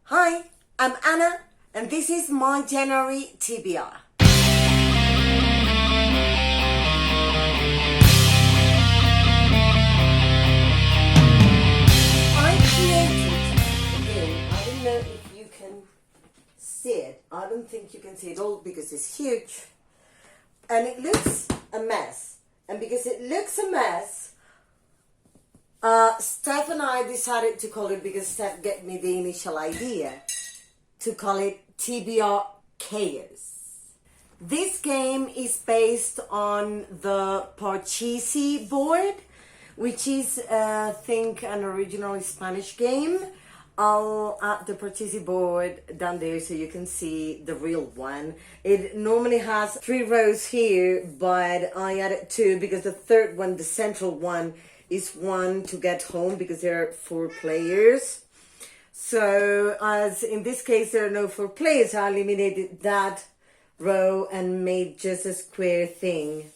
Hi, I'm Anna, and this is my January TBR. I created, again, I don't know if you can see it. I don't think you can see it all because it's huge. And it looks a mess. And because it looks a mess, Steph and I decided to call it, because Steph gave me the initial idea, to call it TBR Chaos. This game is based on the Parcheesi board, which is, I think, an original Spanish game. I'll add the Parcheesi board down there so you can see the real one. It normally has 3 rows here, but I added 2 because the third one, the central one, is 1 to get home because there are 4 players. So as in this case there are no 4 players, I eliminated that row and made just a square thing.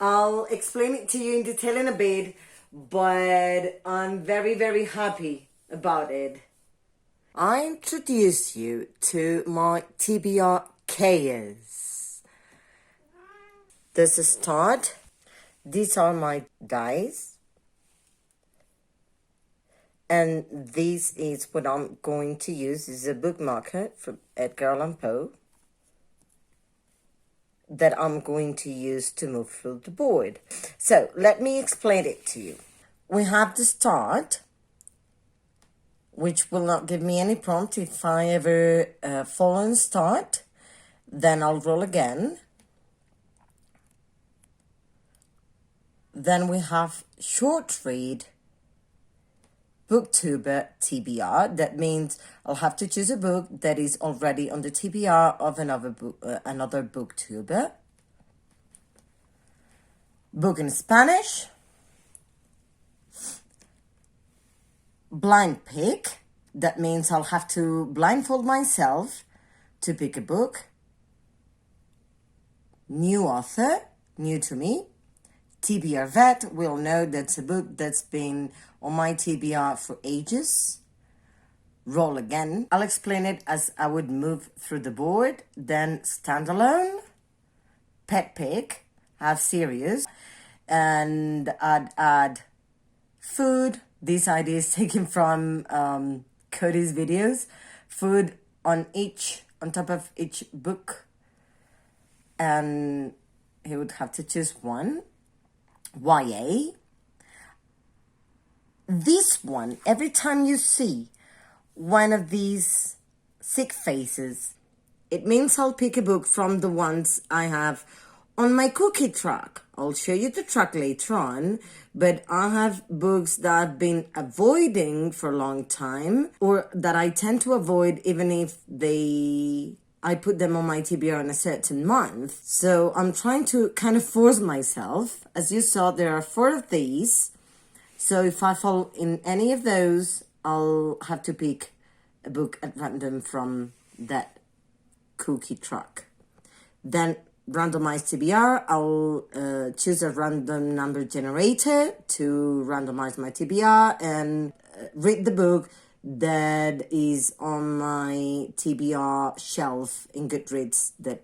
I'll explain it to you in detail in a bit, but I'm very happy about it. I introduce you to my TBR Chaos. There's a start. These are my dice. And this is what I'm going to use. This is a bookmarker from Edgar Allan Poe that I'm going to use to move through the board. So let me explain it to you. We have the start, which will not give me any prompt. If I ever fall on start, then I'll roll again. Then we have short read, Booktuber TBR. That means I'll have to choose a book that is already on the TBR of another Booktuber. Book in Spanish. Blind pick. That means I'll have to blindfold myself to pick a book. New author, new to me. TBR vet, we'll know that's a book that's been on my TBR for ages. Roll again. I'll explain it as I would move through the board. Then standalone, pet pick, have serious, and I'd add food. This idea is taken from Cody's videos. Food on top of each book, and he would have to choose one. YA. This one, every time you see one of these sick faces, it means I'll pick a book from the ones I have on my cookie truck. I'll show you the truck later on, but I have books that I've been avoiding for a long time, or that I tend to avoid even if I put them on my TBR in a certain month. So I'm trying to kind of force myself. As you saw, there are 4 of these. So if I fall in any of those, I'll have to pick a book at random from that cookie truck. Then randomize TBR. I'll choose a random number generator to randomize my TBR and read the book that is on my TBR shelf in Goodreads that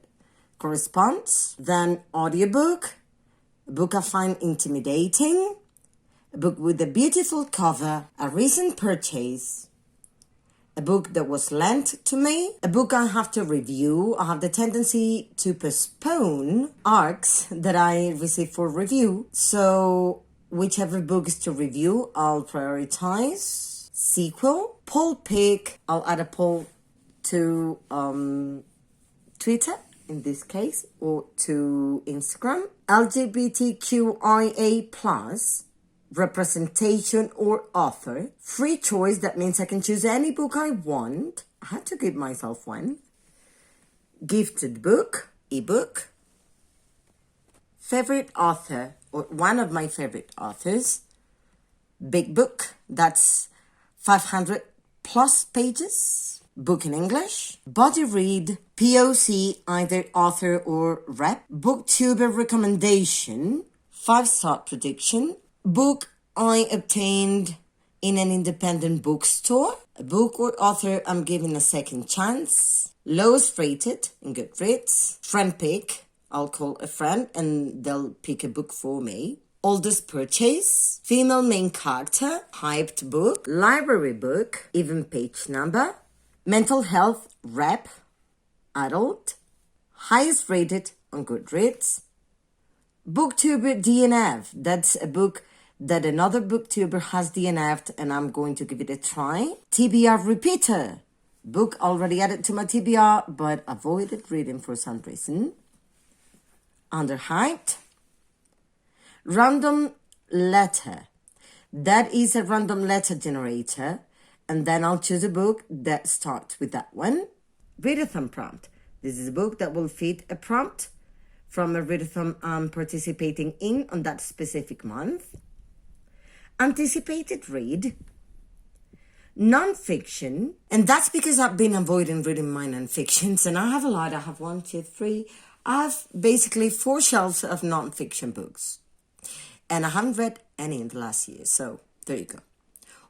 corresponds. Then audiobook, a book I find intimidating, a book with a beautiful cover, a recent purchase, a book that was lent to me, a book I have to review. I have the tendency to postpone arcs that I receive for review. So whichever book is to review, I'll prioritize. Sequel, poll pick. I'll add a poll to Twitter in this case, or to Instagram. LGBTQIA+, representation or author. Free choice, that means I can choose any book I want. I had to give myself one. Gifted book, ebook. Favorite author, or one of my favorite authors. Big book, that's 500 plus pages. Book in English. Body read. POC, either author or rep. Booktuber recommendation. 5-star prediction. Book I obtained in an independent bookstore, a book or author I'm giving a second chance, lowest rated in Goodreads, friend pick, I'll call a friend and they'll pick a book for me, oldest purchase, female main character, hyped book, library book, even page number, mental health rep, adult, highest rated on Goodreads, booktuber DNF, that's a book that another booktuber has DNF'd and I'm going to give it a try. TBR repeater, book already added to my TBR but avoided reading for some reason. Underhyped. Random letter, that is a random letter generator and then I'll choose a book that starts with that one. Readathon prompt, this is a book that will fit a prompt from a readathon I'm participating in on that specific month. Anticipated read, non-fiction, and that's because I've been avoiding reading my non-fictions, and I have a lot. I have 1, 2, 3. I have basically 4 shelves of non-fiction books, and I haven't read any in the last year, so there you go.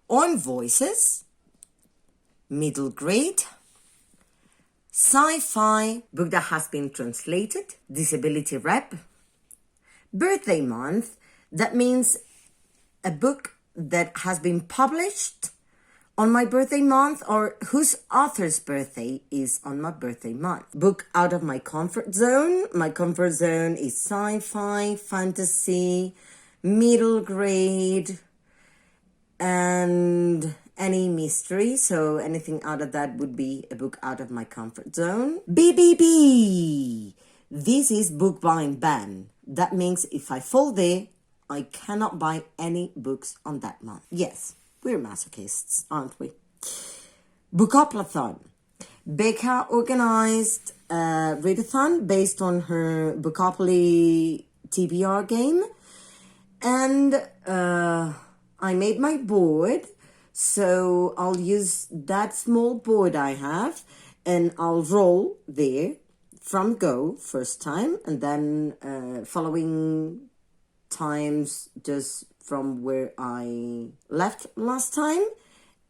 On voices, middle grade, sci-fi, book that has been translated, disability rep, birthday month, that means a book that has been published on my birthday month or whose author's birthday is on my birthday month. Book out of my comfort zone. My comfort zone is sci-fi, fantasy, middle grade, and any mystery. So anything out of that would be a book out of my comfort zone. BBB. This is book buying ban. That means if I fall there, I cannot buy any books on that month. Yes, we're masochists, aren't we? Bookstagram. Becca organized a readathon based on her Bookopoly TBR game. And I made my board. So I'll use that small board I have. And I'll roll there from go first time. And then following times just from where I left last time,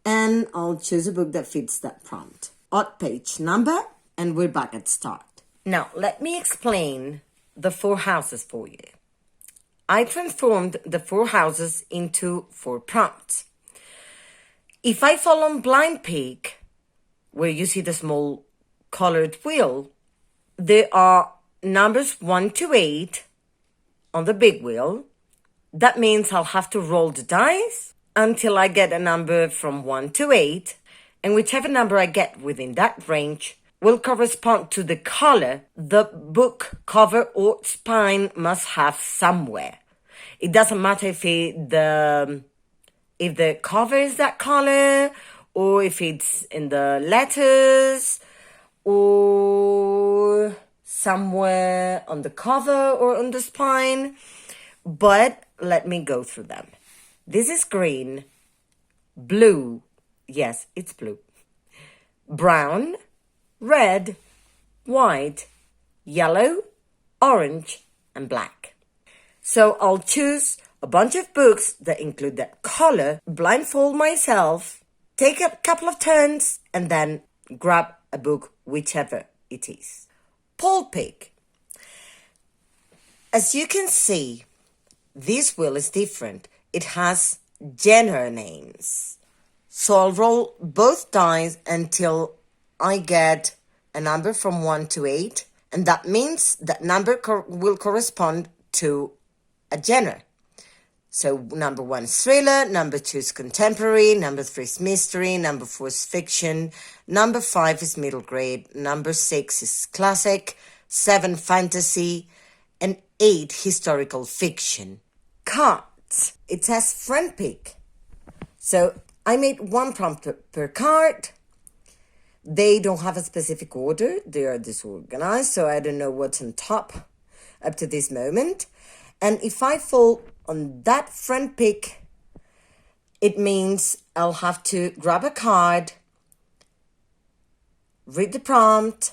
and I'll choose a book that fits that prompt. Odd page number, and we're back at start. Now, let me explain the 4 houses for you. I transformed the 4 houses into 4 prompts. If I fall on blind pick, where you see the small colored wheel, there are numbers 1 to 8 on the big wheel. That means I'll have to roll the dice until I get a number from 1 to 8, and whichever number I get within that range will correspond to the color the book cover or spine must have somewhere. It doesn't matter if the cover is that color, or if it's in the letters, or somewhere on the cover or on the spine, but let me go through them. This is green, blue, yes, it's blue, brown, red, white, yellow, orange, and black. So I'll choose a bunch of books that include that color, blindfold myself, take a couple of turns, and then grab a book, whichever it is. Poll pick. As you can see, this wheel is different. It has genre names. So I'll roll both dice until I get a number from 1 to 8. And that means that number will correspond to a genre. So number 1 is thriller, number 2 is contemporary, number 3 is mystery, number 4 is fiction, number 5 is middle grade, number 6 is classic, 7 fantasy, and 8 historical fiction. Cards. It says friend pick. So I made 1 prompt per card. They don't have a specific order. They are disorganized, so I don't know what's on top up to this moment. And if I fall on that friend pick, it means I'll have to grab a card, read the prompt,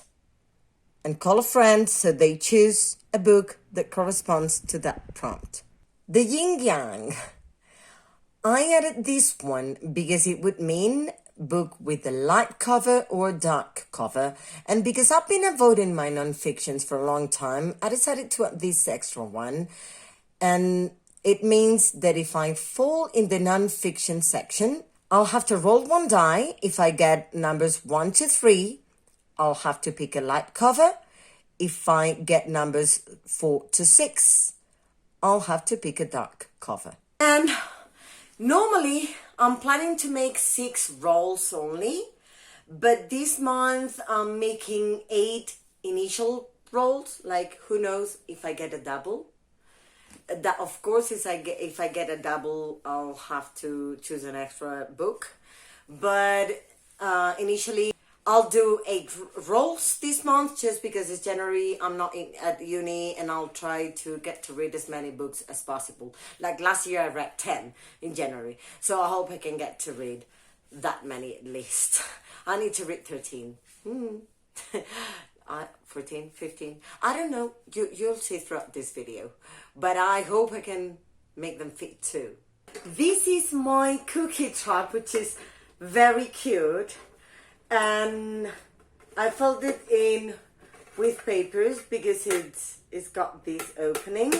and call a friend so they choose a book that corresponds to that prompt. The yin yang. I added this one because it would mean book with a light cover or dark cover, and because I've been avoiding my non-fictions for a long time, I decided to add this extra one. And it means that if I fall in the non-fiction section, I'll have to roll one die. If I get numbers 1 to 3, I'll have to pick a light cover. If I get numbers 4 to 6, I'll have to pick a dark cover. And normally I'm planning to make 6 rolls only, but this month I'm making 8 initial rolls. Like, who knows if I get a double. That, of course, if I get a double, I'll have to choose an extra book. But initially, I'll do 8 rolls this month just because it's January. I'm not at uni, and I'll try to get to read as many books as possible. Like last year, I read 10 in January, so I hope I can get to read that many at least. I need to read 13. 14, 15, I don't know, you'll see throughout this video, but I hope I can make them fit too. This is my cookie truck, which is very cute, and I filled it in with papers because it's got this opening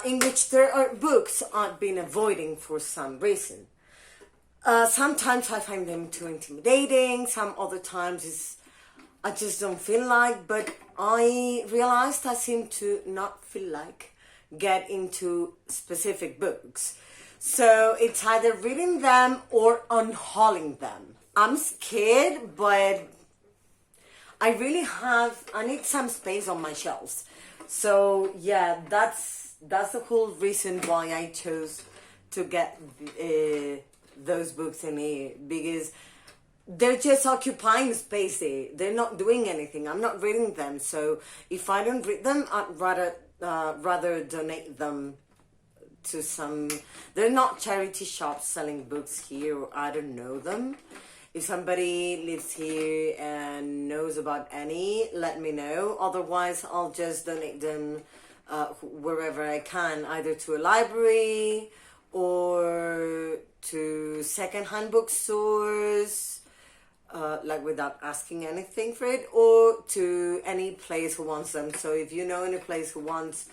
in which there are books I've been avoiding for some reason. Sometimes I find them too intimidating, some other times I just don't feel like, but I realized I seem to not feel like get into specific books. So it's either reading them or unhauling them. I'm scared, but I need some space on my shelves. So yeah, that's the whole reason why I chose to get those books in here, because they're just occupying space. They're not doing anything. I'm not reading them. So if I don't read them, I'd rather donate them to some... They're not charity shops selling books here, or I don't know them. If somebody lives here and knows about any, let me know. Otherwise, I'll just donate them wherever I can, either to a library or to secondhand bookstores, like without asking anything for it, or to any place who wants them. So if you know any place who wants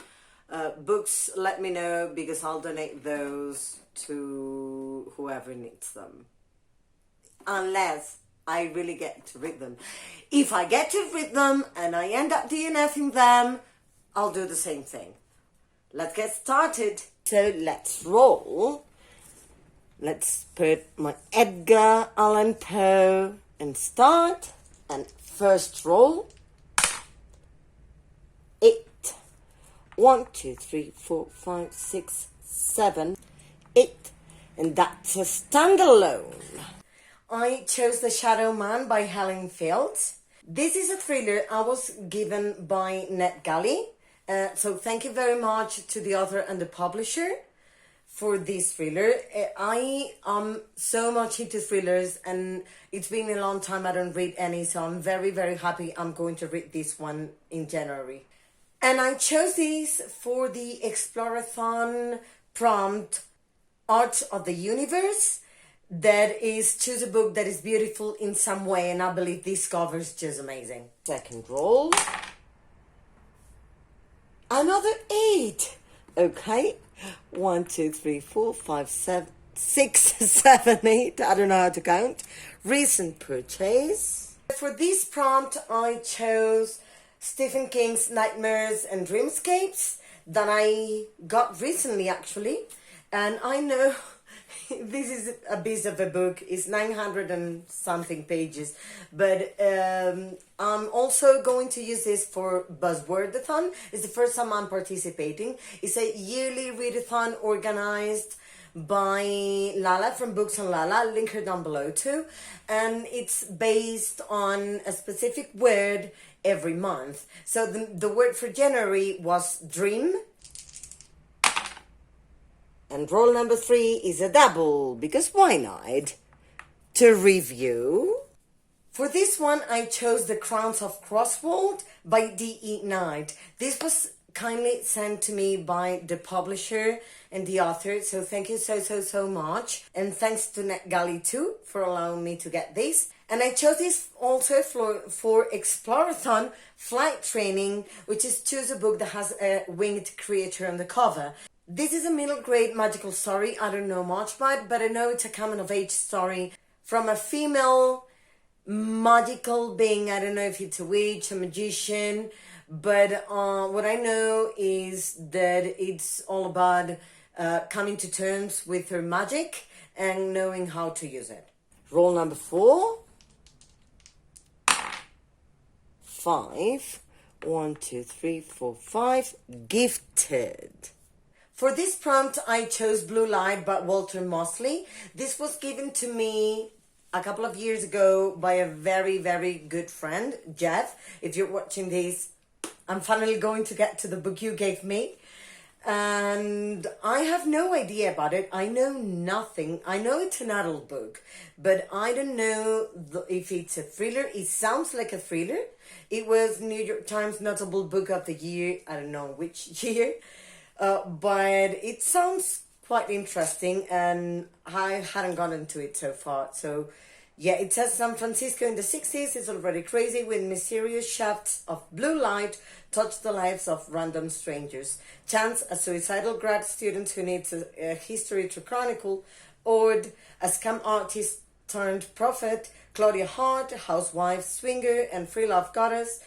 books, let me know, because I'll donate those to whoever needs them. Unless I really get to read them. If I get to read them and I end up DNFing them, I'll do the same thing. Let's get started. So let's roll. Let's put my Edgar Allan Poe and start. And first roll. 8. 1, 2, 3, 4, 5, 6, 7, 8. And that's a standalone. I chose The Shadow Man by Helen. This is a thriller I was given by NetGalley. So thank you very much to the author and the publisher for this thriller. I am so much into thrillers, and it's been a long time I don't read any, so I'm very, very happy I'm going to read this one in January. And I chose this for the Explore-a-thon prompt, Art of the Universe. That is, choose a book that is beautiful in some way, and I believe this cover is just amazing. Second roll. Another 8. Okay. 1, 2, 3, 4, 5, 6, 7, 8. I don't know how to count. Recent purchase. For this prompt, I chose Stephen King's Nightmares and Dreamscapes that I got recently, actually. And I know this is a bit of a book. It's 900 and something pages, but I'm also going to use this for AYearAThon. It's the first time I'm participating. It's a yearly readathon organized by Lala from Books and Lala. I'll link her down below too, and it's based on a specific word every month. So the word for January was dream. And roll number 3 is a double, because why not? To review. For this one, I chose The Crowns of Crosswald by D.E. Knight. This was kindly sent to me by the publisher and the author. So thank you so much. And thanks to NetGalley too for allowing me to get this. And I chose this also for Explore-a-thon flight training, which is choose a book that has a winged creature on the cover. This is a middle grade magical story. I don't know much about it, but I know it's a coming of age story from a female magical being. I don't know if it's a witch, a magician, but what I know is that it's all about coming to terms with her magic and knowing how to use it. Roll number 4. 5. 1, 2, 3, 4, 5. Gifted. For this prompt, I chose Blue Light by Walter Mosley. This was given to me a couple of years ago by a very good friend, Jeff. If you're watching this, I'm finally going to get to the book you gave me. And I have no idea about it. I know nothing. I know it's an adult book, but I don't know if it's a thriller. It sounds like a thriller. It was New York Times Notable Book of the Year. I don't know which year. But it sounds quite interesting, and I hadn't gotten to it so far. So, yeah, it says San Francisco in the 60s is already crazy when mysterious shafts of blue light touch the lives of random strangers. Chance, a suicidal grad student who needs a history to chronicle, or a scam artist turned prophet, Claudia Hart, housewife, swinger, and free love goddess,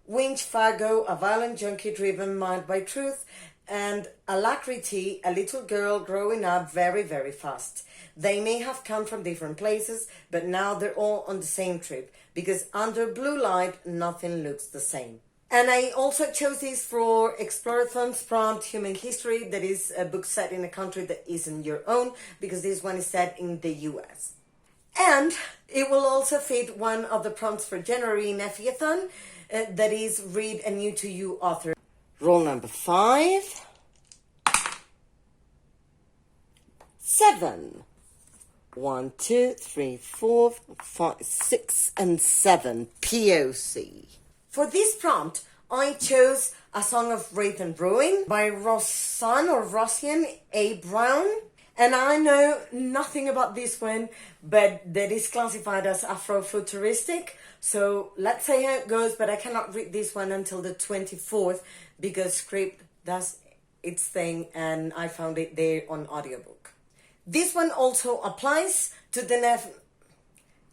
Winch Fargo, a violent junkie driven mad by truth, and Alacrity, a little girl growing up very fast. They may have come from different places, but now they're all on the same trip, because under blue light, nothing looks the same. And I also chose this for Explore-a-thon's prompt, Human History, that is a book set in a country that isn't your own, because this one is set in the US. And it will also fit one of the prompts for January in Effy-a-thon, that is read a new to you author. Roll number 5. 7. 1, 2, 3, 4, 5, 6, and 7. POC. For this prompt, I chose A Song of Wraith and Ruin by Rosian A. Brown. And I know nothing about this one, but that is classified as Afrofuturistic. So let's see how it goes, but I cannot read this one until the 24th because Script does its thing and I found it there on audiobook. This one also applies to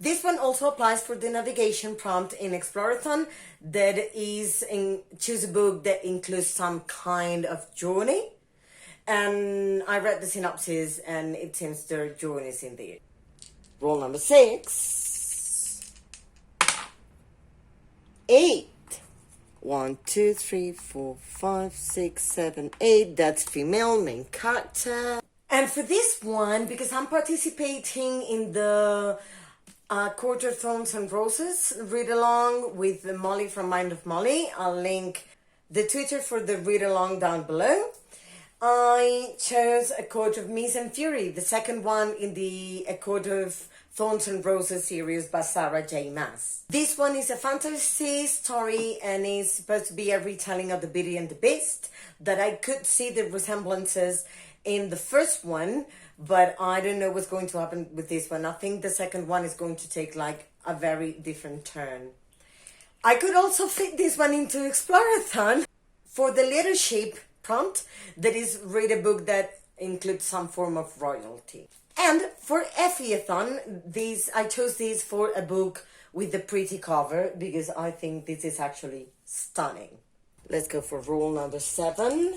This one also applies for the navigation prompt in Explore-a-thon that is choose a book that includes some kind of journey. And I read the synopsis and it seems there are journeys in there. Roll number 6. 8. 1, 2, 3, 4, 5, 6, 7, 8. That's female main character. And for this one, because I'm participating in the Quarter Thorns-And-Roses read-along with Molly from Mind of Molly. I'll link the Twitter for the read-along down below. I chose A Court of Mist and Fury, the second one in the A Court of Thorns and Roses series by Sarah J. Maas. This one is a fantasy story and is supposed to be a retelling of The Beauty and the Beast, that I could see the resemblances in the first one, but I don't know what's going to happen with this one. I think the second one is going to take like a very different turn. I could also fit this one into Explore-a-thon for the leadership prompt, that is read a book that includes some form of royalty. And for Effy-a-thon, I chose this for a book with a pretty cover because I think this is actually stunning. Let's go for rule number 7.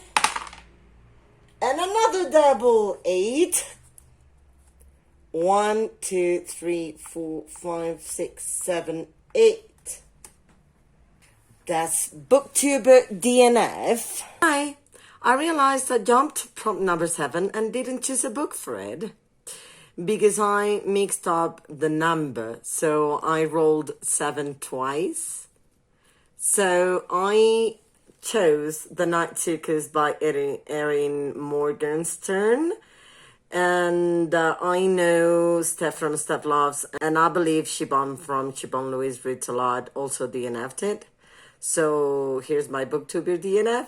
And another double 8. 1, 2, 3, 4, 5, 6, 7, 8. That's Booktuber DNF. Hi. I realized I jumped prompt number 7 and didn't choose a book for it because I mixed up the number. So I rolled 7 twice. So I chose The Night Circus by Erin Morgenstern. And I know Steph from Steph Loves, and I believe Siobhan from Siobhan Louise Reads a Lot also DNF'd it. So here's my Booktuber DNF.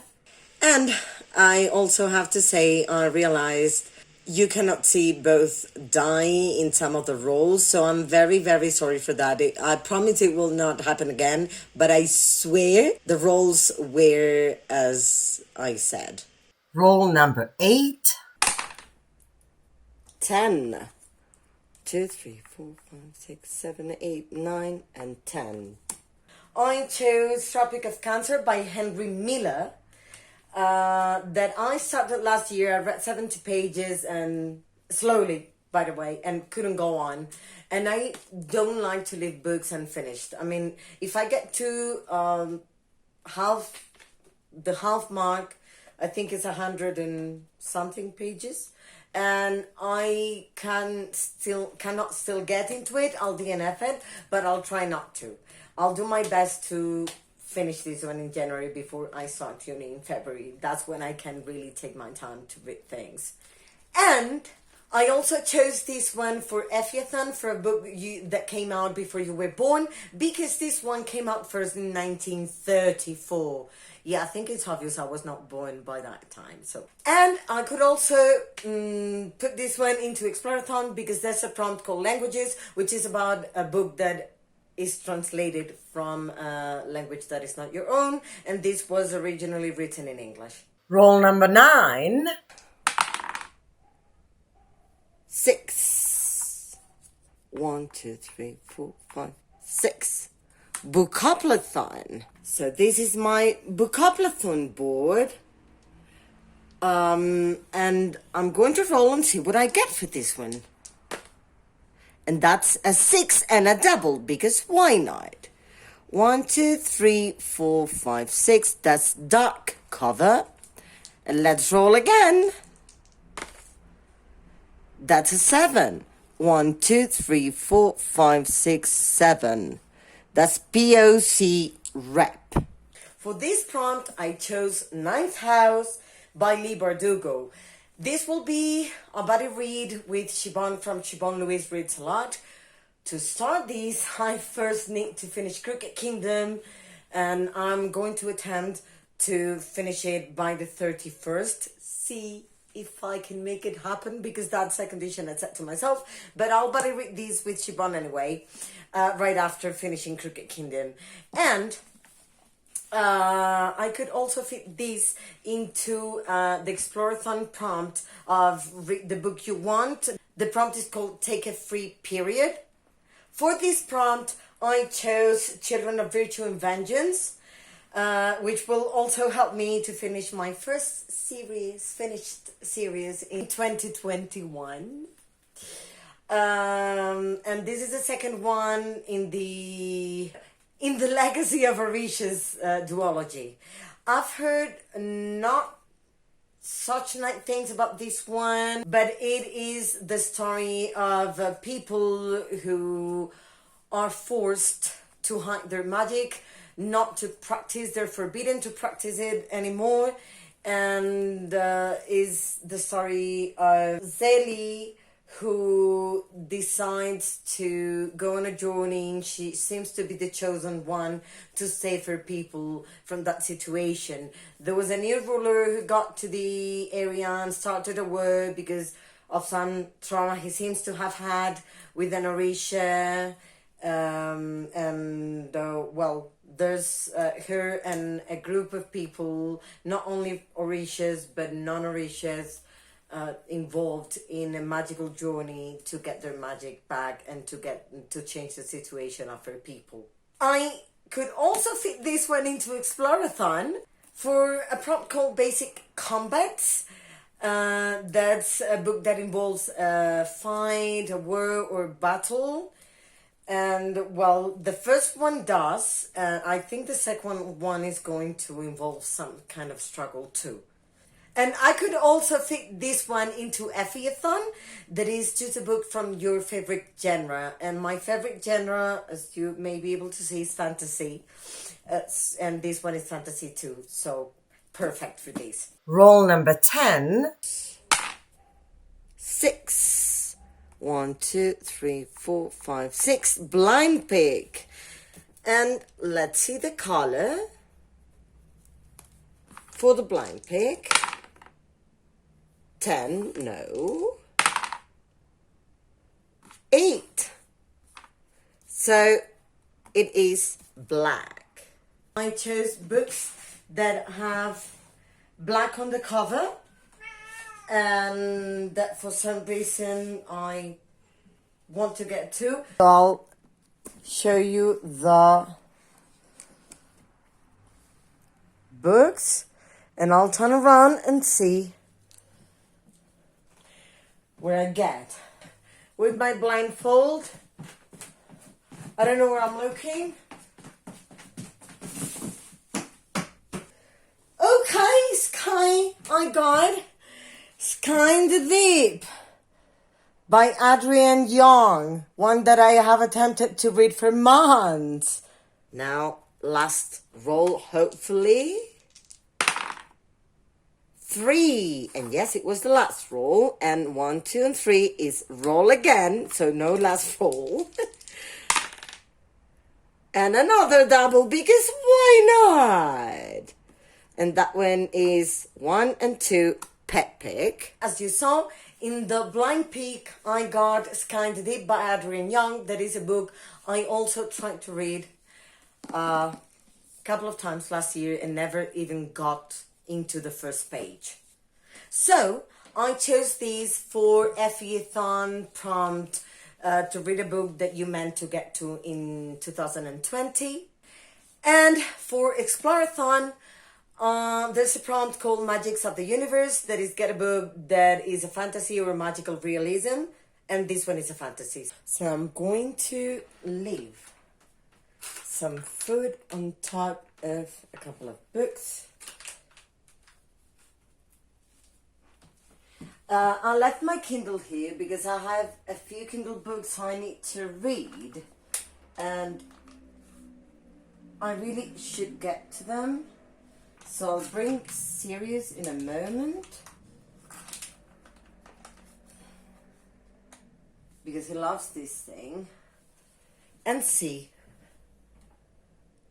And I also have to say, I realized you cannot see both dye in some of the rolls, so I'm very, very sorry for that. I promise it will not happen again, but I swear the rolls were as I said. Roll number 8. 10. 2, 3, 4, 5, 6, 7, 8, 9, and 10. I chose Tropic of Cancer by Henry Miller. That I started last year. I read 70 pages and slowly, by the way, and couldn't go on. And I don't like to leave books unfinished. I mean, if I get to the half mark, I think it's 100 and something pages, and I cannot still get into it, I'll DNF it, but I'll try not to. I'll do my best to finish this one in January before I start tuning in February. That's when I can really take my time to read things. And I also chose this one for Effy-a-thon, for a book that came out before you were born, because this one came out first in 1934. Yeah, I think it's obvious I was not born by that time. So, and I could also put this one into Explore-a-thon because there's a prompt called Languages, which is about a book that is translated from a language that is not your own, and this was originally written in English. Roll number 9. 6. 1, 2, 3, 4, 5, 6. Bookstagram. So this is my Bookstagram board. And I'm going to roll and see what I get for this one. And that's a 6 and a double, because why not? 1, 2, 3, 4, 5, 6. That's dark cover. And let's roll again. That's a 7. 1, 2, 3, 4, 5, 6, 7. That's POC rep. For this prompt, I chose Ninth House by Lee Bardugo. This will be a buddy read with Siobhan from Siobhan Louise Reads a Lot. To start this, I first need to finish Crooked Kingdom, and I'm going to attempt to finish it by the 31st. See if I can make it happen, because that's a condition I set to myself. But I'll buddy read these with Siobhan anyway, right after finishing Crooked Kingdom. And I could also fit this into the Explore-a-thon prompt of read the book you want. The prompt is called Take a Free Period. For this prompt, I chose Children of Virtue and Vengeance, which will also help me to finish my first finished series in 2021. And this is the second one in the Legacy of Orishas duology. I've heard not such nice things about this one, but it is the story of people who are forced to hide their magic, not to practice, they're forbidden to practice it anymore, and is the story of Zeli, who decides to go on a journey. She seems to be the chosen one to save her people from that situation. There was a new ruler who got to the area and started a war because of some trauma he seems to have had with an Orisha. Well, there's her and a group of people, not only Orishas but non-Orishas, involved in a magical journey to get their magic back and to change the situation of her people. I could also fit this one into Explore-a-thon for a prompt called Basic Combats. That's a book that involves a fight, a war, or battle. And well, the first one does. I think the second one is going to involve some kind of struggle too. And I could also fit this one into Effy-a-thon. That is just a book from your favorite genre. And my favorite genre, as you may be able to see, is fantasy. And this one is fantasy too. So perfect for this. Roll number 10. 6. 1, 2, 3, 4, 5, 6. Blind pick. And let's see the color. for the blind pick. 10, no. 8. So it is black. I chose books that have black on the cover, and that for some reason I want to get to. I'll show you the books and I'll turn around and see where I get. With my blindfold, I don't know where I'm looking. Okay, Sky, I got Sky in the Deep by Adrienne Young, one that I have attempted to read for months. Now, last roll, hopefully. 3, and yes, it was the last roll, and 1, 2, and 3 is roll again, so no last roll. And another double, because why not? And that one is 1 and 2 pet pick. As you saw in the blind pick, I got Sky in the Deep by Adrienne Young. That is a book I also tried to read a couple of times last year and never even got into the first page. So I chose these for Effy-a-thon prompt to read a book that you meant to get to in 2020. And for Explore-a-thon, there's a prompt called Magics of the Universe, that is get a book that is a fantasy or a magical realism, and this one is a fantasy. So I'm going to leave some food on top of a couple of books. I left my Kindle here because I have a few Kindle books I need to read, and I really should get to them. So I'll bring Sirius in a moment because he loves this thing, and see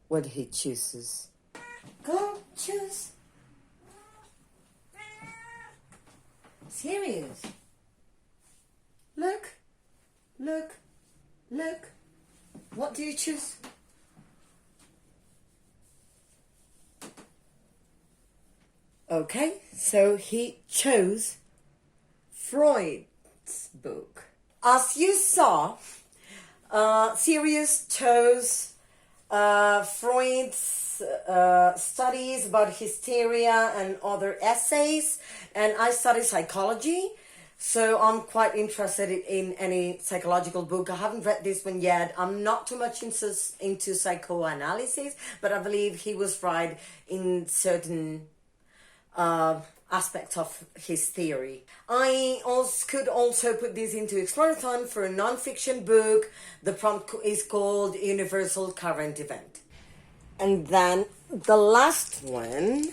what he chooses. Go choose. Sirius. Look, look, look. What do you choose? Okay, so he chose Freud's book. As you saw, Sirius chose Freud's studies about hysteria and other essays, and I study psychology, so I'm quite interested in any psychological book. I haven't read this one yet. I'm not too much into psychoanalysis, but I believe he was right in certain aspects of his theory. I could also put this into Explore-a-thon for a non-fiction book. The prompt is called Universal Current Event. And then the last one,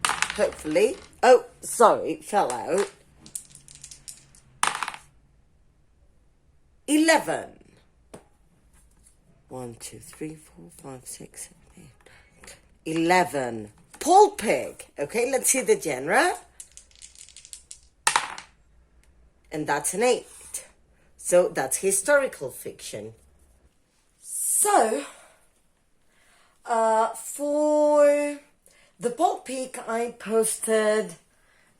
hopefully, oh, sorry, it fell out. 11. 1, 2, 3, 4, 5, 6, 7, 8, 9, 10. 11. Pulp pig. Okay, let's see the genre. And that's an 8. So that's historical fiction. So, for the pulp pig, I posted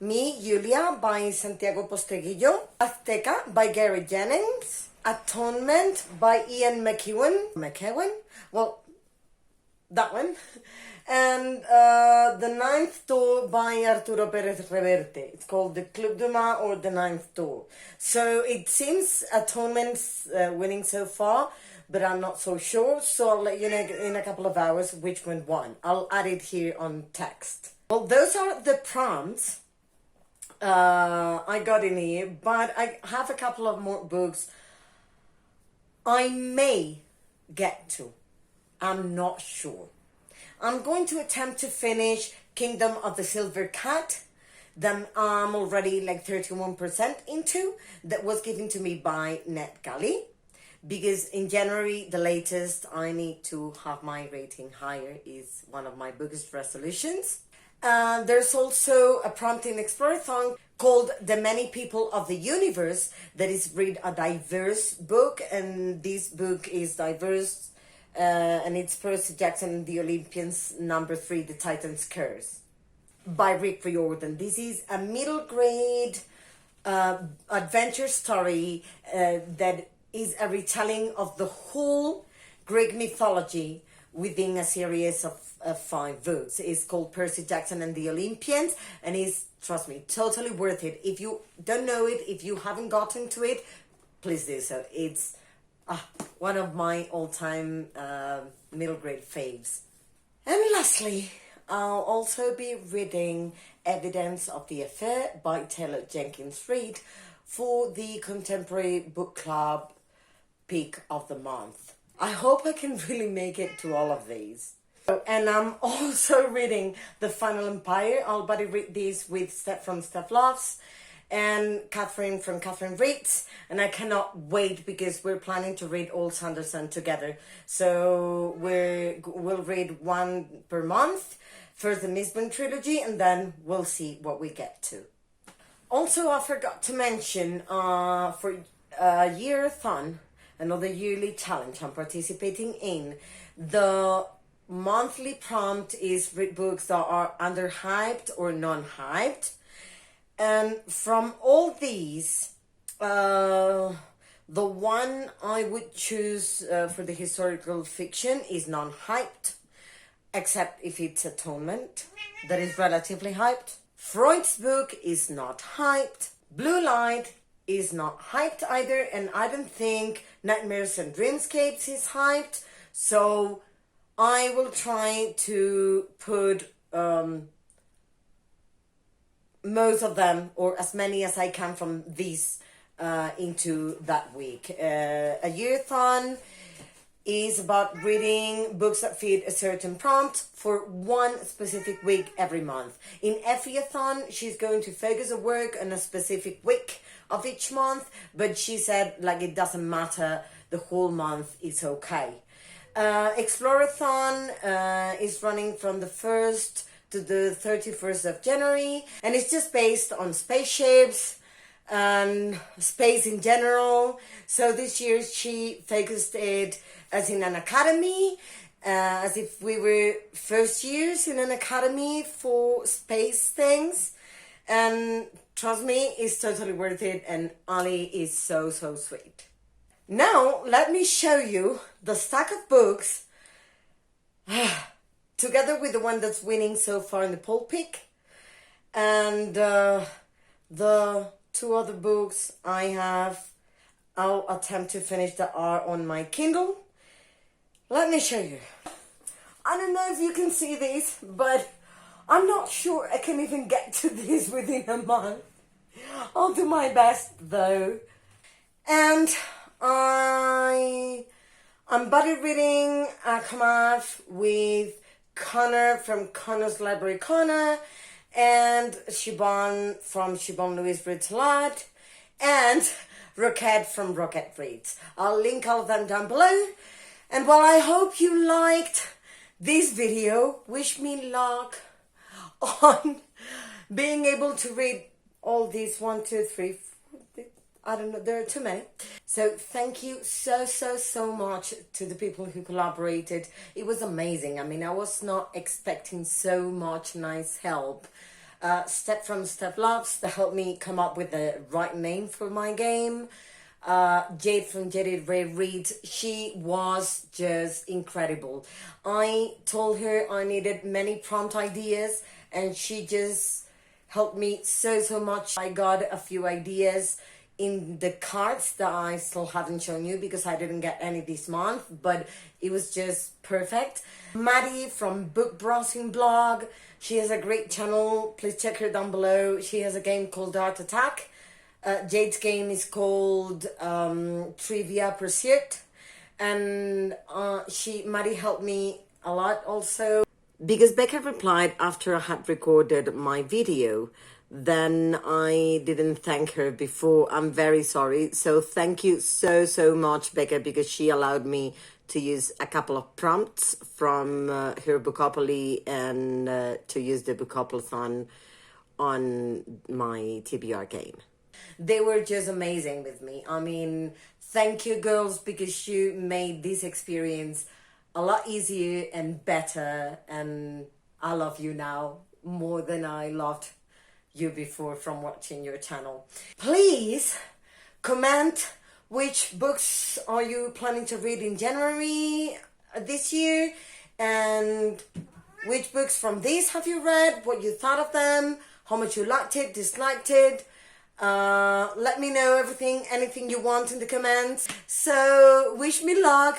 Me, Julia by Santiago Posteguillo, Azteca by Gary Jennings, Atonement by Ian McEwan, well, that one, and The Ninth Door by Arturo Pérez Reverte. It's called The Club de Ma or The Ninth Door. So it seems Atonement's winning so far, but I'm not so sure, so I'll let you know in a couple of hours which one won. I'll add it here on text. Well, those are the prompts I got in here, but I have a couple of more books I may get to. I'm not sure. I'm going to attempt to finish Kingdom of the Silver Cat, that I'm already like 31% into, that was given to me by NetGalley, because in January, the latest, I need to have my rating higher, is one of my biggest resolutions. There's also a prompt in Explore-a-thon called The Many People of the Universe that is read a diverse book, and this book is diverse, and it's Percy Jackson and the Olympians #3, The Titan's Curse by Rick Riordan. This is a middle grade adventure story that is a retelling of the whole Greek mythology within a series of 5 books. It's called Percy Jackson and the Olympians, and it's, trust me, totally worth it. If you don't know it, if you haven't gotten to it, please do so. It's one of my all-time middle grade faves. And lastly, I'll also be reading Evidence of the Affair by Taylor Jenkins Reid for the Contemporary Book Club Pick of the Month. I hope I can really make it to all of these. And I'm also reading The Final Empire. I'll buddy read this with Steph from Steph Loves and Catherine from Catherine Reads. And I cannot wait because we're planning to read all Sanderson together. So we'll read one per month. First the Mistborn trilogy, and then we'll see what we get to. Also, I forgot to mention for AYearAthon, another yearly challenge I'm participating in, the monthly prompt is read books that are underhyped or non-hyped. And from all these, the one I would choose for the historical fiction is non-hyped, except if it's Atonement, that is relatively hyped. Freud's book is not hyped. Blue Light is not hyped either, and I don't think Nightmares and Dreamscapes is hyped. So I will try to put most of them, or as many as I can from these, into that week. AYearAthon is about reading books that fit a certain prompt for one specific week every month. In Effy-a-thon, she's going to focus her work on a specific week of each month, but she said, like, it doesn't matter, the whole month is okay. Explore-a-thon is running from the 1st to the 31st of January, and it's just based on spaceships and space in general. So this year she focused it as in an academy, as if we were first years in an academy for space things. And trust me, it's totally worth it, and Ali is so sweet. Now, let me show you the stack of books together with the one that's winning so far in the poll pick, and the 2 other books I'll attempt to finish that are on my Kindle. Let me show you. I don't know if you can see these, but I'm not sure I can even get to this within a month. I'll do my best though. And I'm buddy reading Akamath with Connor from Connor's Library Connor, and Siobhan from Siobhan Louise Reads a Lot, and Rockette from Rockette Reads. I'll link all of them down below. And while I hope you liked this video, wish me luck on being able to read all these 1, 2, 3, 4, I don't know, there are too many. So thank you so much to the people who collaborated. It was amazing. I mean, I was not expecting so much nice help. Steph from Steph Loves that helped me come up with the right name for my game. Jade from Jade Reads, she was just incredible. I told her I needed many prompt ideas, and she just helped me so much. I got a few ideas in the cards that I still haven't shown you because I didn't get any this month, but it was just perfect. Maddie from Book Browsing Blog, she has a great channel, please check her down below. She has a game called Art Attack. Jade's game is called Trivia Pursuit, and Maddie helped me a lot also. Because Becca replied after I had recorded my video, then I didn't thank her before. I'm very sorry. So thank you so much, Becca, because she allowed me to use a couple of prompts from her Bookopoly and to use the Book-A-thon on my TBR game. They were just amazing with me. I mean, thank you girls, because you made this experience a lot easier and better, and I love you now more than I loved you before from watching your channel. Please comment which books are you planning to read in January this year, and which books from these have you read, what you thought of them, how much you liked it, disliked it. Let me know anything you want in the comments. So wish me luck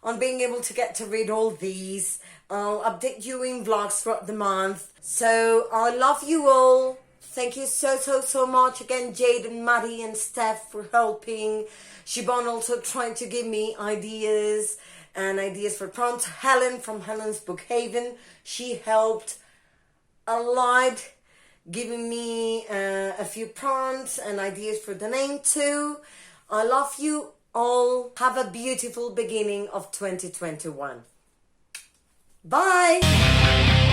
on being able to get to read all these. I'll update you in vlogs throughout the month. So I love you all. Thank you so much again, Jade and Maddie and Steph, for helping. Siobhan also trying to give me ideas and ideas for prompts. Helen from Helen's Book Haven, she helped a lot, giving me a few prompts and ideas for the name too. I love you all. Have a beautiful beginning of 2021. Bye!